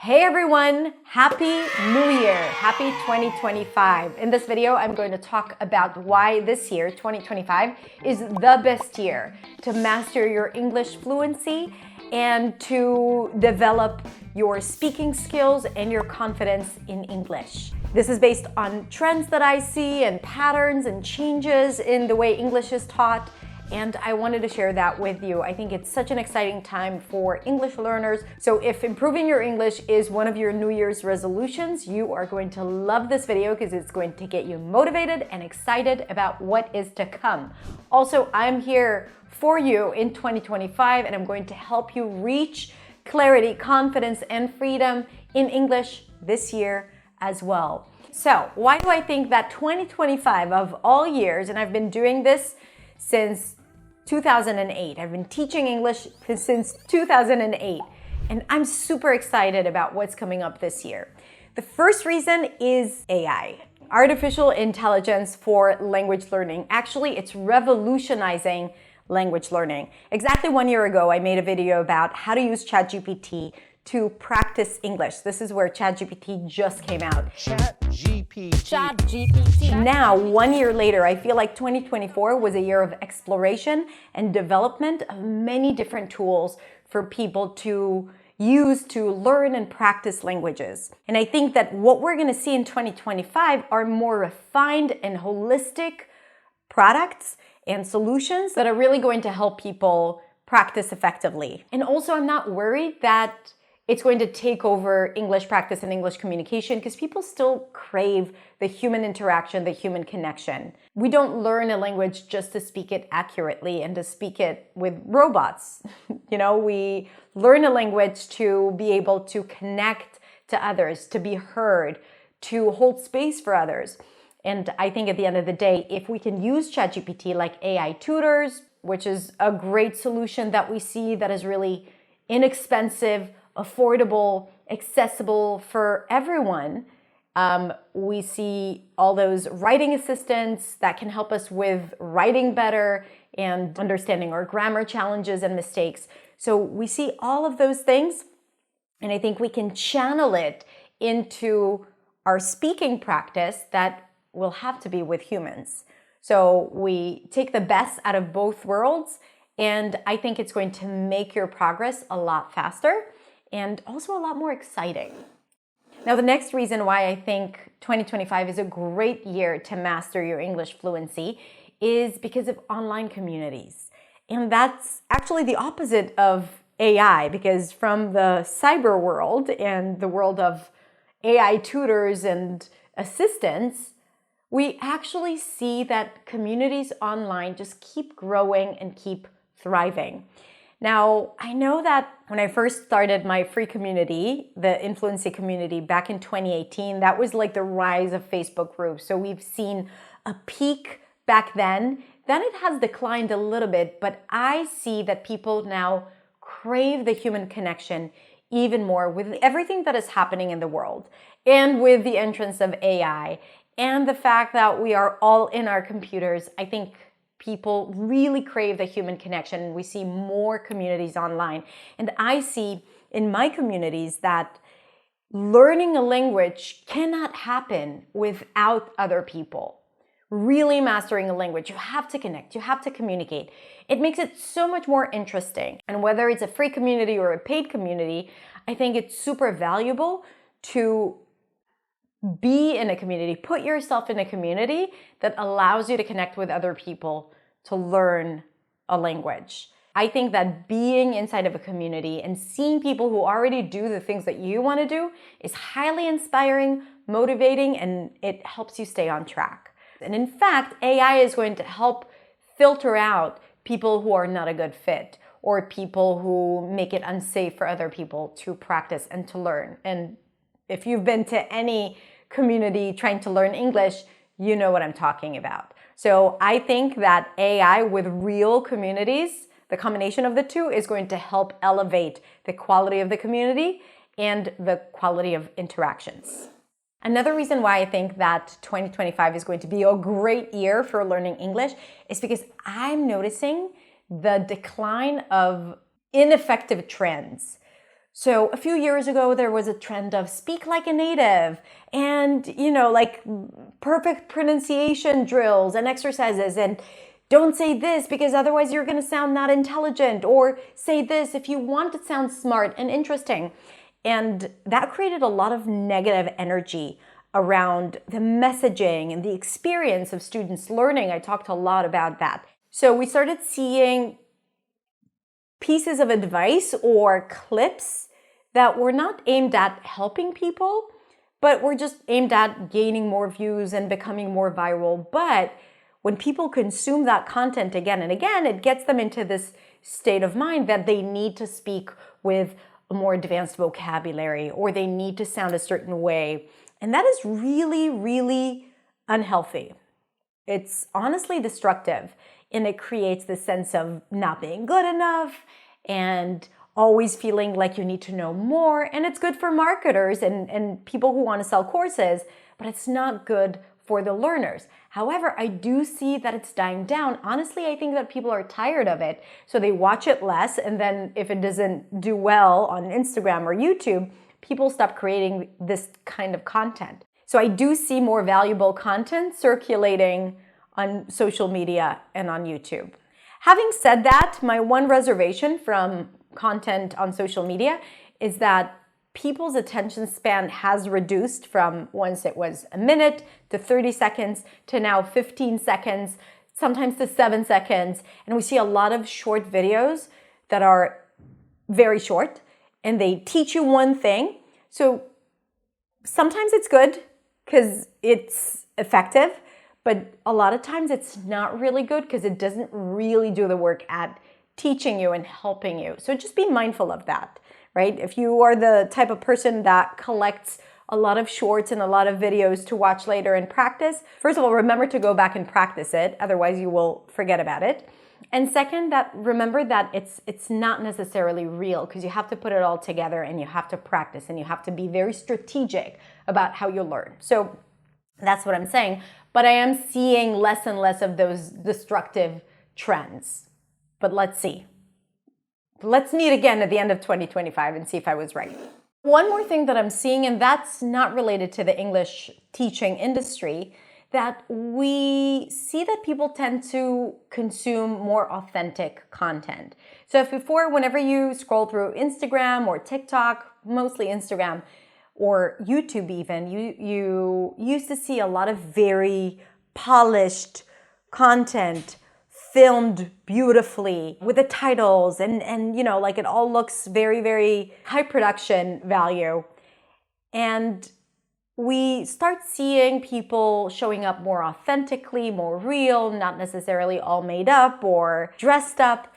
Hey everyone, Happy New Year, Happy 2025. In this video, I'm going to talk about why this year, 2025, is the best year to master your English fluency and to develop your speaking skills and your confidence in English. This is based on trends that I see and patterns and changes in the way English is taught. And I wanted to share that with you. I think it's such an exciting time for English learners. So if improving your English is one of your New Year's resolutions, you are going to love this video because it's going to get you motivated and excited about what is to come. Also, I'm here for you in 2025 and I'm going to help you reach clarity, confidence, and freedom in English this year as well. So why do I think that 2025 of all years, and I've been doing this since 2008. I've been teaching English since 2008, and I'm super excited about what's coming up this year. The first reason is AI, artificial intelligence for language learning. Actually, it's revolutionizing language learning. Exactly 1 year ago, I made a video about how to use ChatGPT to practice English. This is where ChatGPT just came out. ChatGPT. Now, 1 year later, I feel like 2024 was a year of exploration and development of many different tools for people to use to learn and practice languages. And I think that what we're going to see in 2025 are more refined and holistic products and solutions that are really going to help people practice effectively. And also, I'm not worried that it's going to take over English practice and English communication because people still crave the human interaction, the human connection. We don't learn a language just to speak it accurately and to speak it with robots. We learn a language to be able to connect to others, to be heard, to hold space for others. And I think at the end of the day, if we can use ChatGPT like AI tutors, which is a great solution that we see that is really inexpensive, affordable, accessible for everyone. We see all those writing assistants that can help us with writing better and understanding our grammar challenges and mistakes. So we see all of those things, and I think we can channel it into our speaking practice that will have to be with humans. So we take the best out of both worlds, and I think it's going to make your progress a lot faster and also a lot more exciting. Now, the next reason why I think 2025 is a great year to master your English fluency is because of online communities. And that's actually the opposite of AI, because from the cyber world and the world of AI tutors and assistants, we actually see that communities online just keep growing and keep thriving. Now, I know that when I first started my free community, the Influency community back in 2018, that was like the rise of Facebook groups. So we've seen a peak back then. Then it has declined a little bit, but I see that people now crave the human connection even more with everything that is happening in the world and with the entrance of AI and the fact that we are all in our computers. I think people really crave the human connection. We see more communities online. And I see in my communities that learning a language cannot happen without other people. Really mastering a language, you have to connect, you have to communicate. It makes it so much more interesting. And whether it's a free community or a paid community, I think it's super valuable to be in a community, put yourself in a community that allows you to connect with other people to learn a language. I think that being inside of a community and seeing people who already do the things that you want to do is highly inspiring, motivating, and it helps you stay on track. And in fact, AI is going to help filter out people who are not a good fit or people who make it unsafe for other people to practice and to learn. And if you've been to any community trying to learn English, you know what I'm talking about. So I think that AI with real communities, the combination of the two is going to help elevate the quality of the community and the quality of interactions. Another reason why I think that 2025 is going to be a great year for learning English is because I'm noticing the decline of ineffective trends. So a few years ago, there was a trend of speak like a native and, like perfect pronunciation drills and exercises, and don't say this because otherwise you're going to sound not intelligent, or say this if you want to sound smart and interesting. And that created a lot of negative energy around the messaging and the experience of students learning. I talked a lot about that. So we started seeing pieces of advice or clips that were not aimed at helping people, but were just aimed at gaining more views and becoming more viral. But when people consume that content again and again, it gets them into this state of mind that they need to speak with a more advanced vocabulary, or they need to sound a certain way. And that is really, really unhealthy. It's honestly destructive, and it creates this sense of not being good enough and always feeling like you need to know more. And it's good for marketers and people who want to sell courses, but it's not good for the learners. However, I do see that it's dying down. Honestly, I think that people are tired of it, so they watch it less, and then if it doesn't do well on Instagram or YouTube, people stop creating this kind of content. So I do see more valuable content circulating on social media and on YouTube. Having said that, my one reservation from content on social media is that people's attention span has reduced from once it was a minute to 30 seconds to now 15 seconds, sometimes to 7 seconds. And we see a lot of short videos that are very short and they teach you one thing. So sometimes it's good because it's effective, but a lot of times it's not really good because it doesn't really do the work at teaching you and helping you. So just be mindful of that, right? If you are the type of person that collects a lot of shorts and a lot of videos to watch later and practice, first of all, remember to go back and practice it. Otherwise, you will forget about it. And second, that remember that it's not necessarily real, because you have to put it all together and you have to practice and you have to be very strategic about how you learn. So that's what I'm saying. But I am seeing less and less of those destructive trends. But let's see. Let's meet again at the end of 2025 and see if I was right. One more thing that I'm seeing, and that's not related to the English teaching industry, that we see that people tend to consume more authentic content. So if before, whenever you scroll through Instagram or TikTok, mostly Instagram, or YouTube even, you used to see a lot of very polished content, filmed beautifully with the titles and like it all looks very, very high production value. And we start seeing people showing up more authentically, more real, not necessarily all made up or dressed up.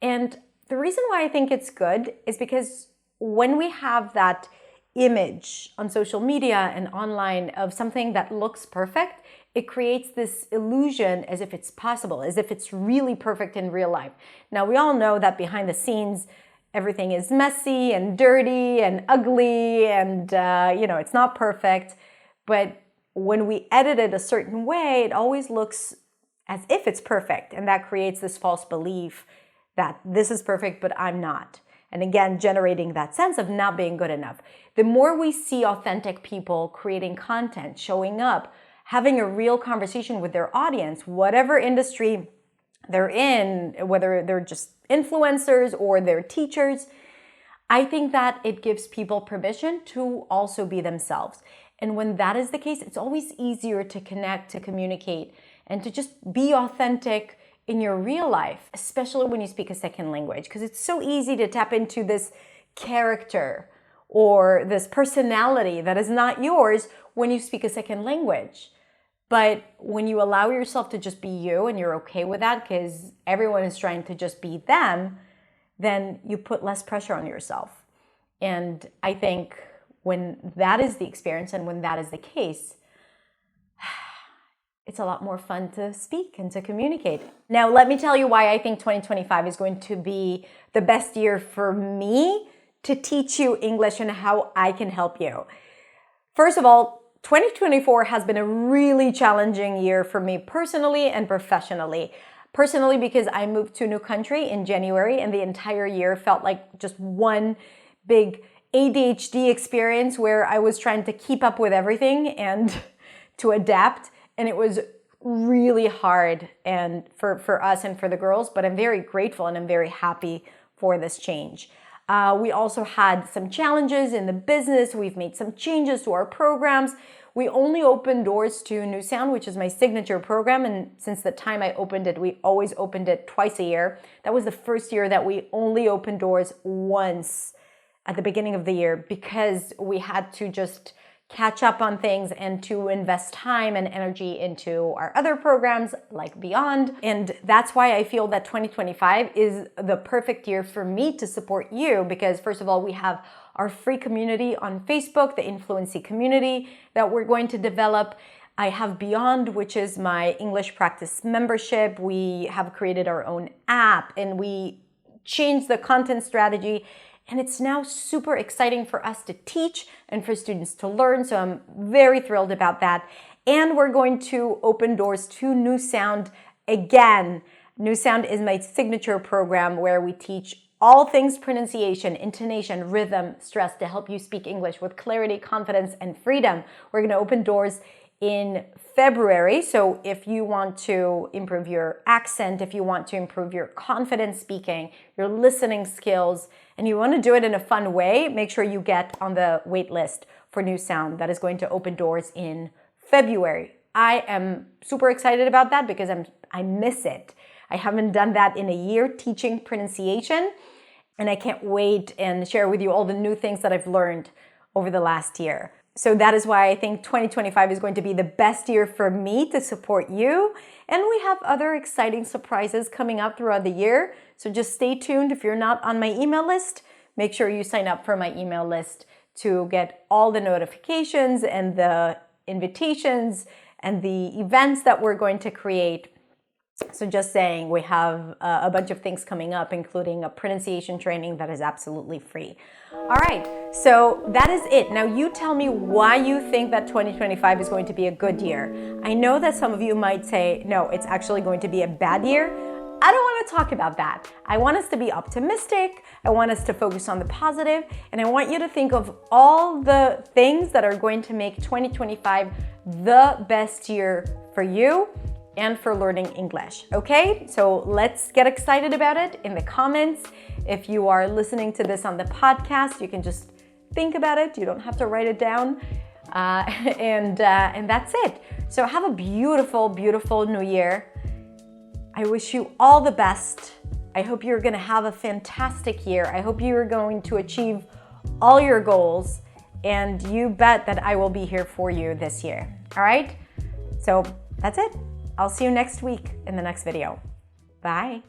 And the reason why I think it's good is because when we have that image on social media and online of something that looks perfect, it creates this illusion as if it's possible, as if it's really perfect in real life. Now, we all know that behind the scenes, everything is messy and dirty and ugly and, it's not perfect. But when we edit it a certain way, it always looks as if it's perfect. And that creates this false belief that this is perfect, but I'm not. And again, generating that sense of not being good enough. The more we see authentic people creating content, showing up, having a real conversation with their audience, whatever industry they're in, whether they're just influencers or they're teachers, I think that it gives people permission to also be themselves. And when that is the case, it's always easier to connect, to communicate, and to just be authentic in your real life, especially when you speak a second language, because it's so easy to tap into this character or this personality that is not yours when you speak a second language. But when you allow yourself to just be you and you're okay with that because everyone is trying to just be them, then you put less pressure on yourself. And I think when that is the experience and when that is the case, it's a lot more fun to speak and to communicate. Now, let me tell you why I think 2025 is going to be the best year for me to teach you English and how I can help you. First of all, 2024 has been a really challenging year for me personally and professionally. Personally, because I moved to a new country in January and the entire year felt like just one big ADHD experience where I was trying to keep up with everything and to adapt. And it was really hard and for us and for the girls, but I'm very grateful and I'm very happy for this change. We also had some challenges in the business. We've made some changes to our programs. We only opened doors to New Sound, which is my signature program. And since the time I opened it, we always opened it twice a year. That was the first year that we only opened doors once at the beginning of the year because we had to just catch up on things and to invest time and energy into our other programs like Beyond. And that's why I feel that 2025 is the perfect year for me to support you because first of all, we have our free community on Facebook, the Influency community that we're going to develop. I have Beyond, which is my English practice membership. We have created our own app and we changed the content strategy. And it's now super exciting for us to teach and for students to learn. So I'm very thrilled about that. And we're going to open doors to New Sound again. New Sound is my signature program where we teach all things pronunciation, intonation, rhythm, stress to help you speak English with clarity, confidence, and freedom. We're going to open doors in February. So if you want to improve your accent, if you want to improve your confidence speaking, your listening skills, and you want to do it in a fun way, make sure you get on the wait list for New Sound. That is going to open doors in February. I am super excited about that because I miss it. I haven't done that in a year, teaching pronunciation, and I can't wait and share with you all the new things that I've learned over the last year. So that is why I think 2025 is going to be the best year for me to support you. And we have other exciting surprises coming up throughout the year. So just stay tuned. If you're not on my email list, make sure you sign up for my email list to get all the notifications and the invitations and the events that we're going to create. So just saying, we have a bunch of things coming up, including a pronunciation training that is absolutely free. All right, so that is it. Now you tell me why you think that 2025 is going to be a good year. I know that some of you might say, no, it's actually going to be a bad year. I don't want to talk about that. I want us to be optimistic. I want us to focus on the positive, and I want you to think of all the things that are going to make 2025 the best year for you and for learning English, okay? So let's get excited about it in the comments. If you are listening to this on the podcast, you can just think about it. You don't have to write it down. And that's it. So have a beautiful, beautiful new year. I wish you all the best. I hope you're gonna have a fantastic year. I hope you're going to achieve all your goals, and you bet that I will be here for you this year, all right? So that's it. I'll see you next week in the next video. Bye.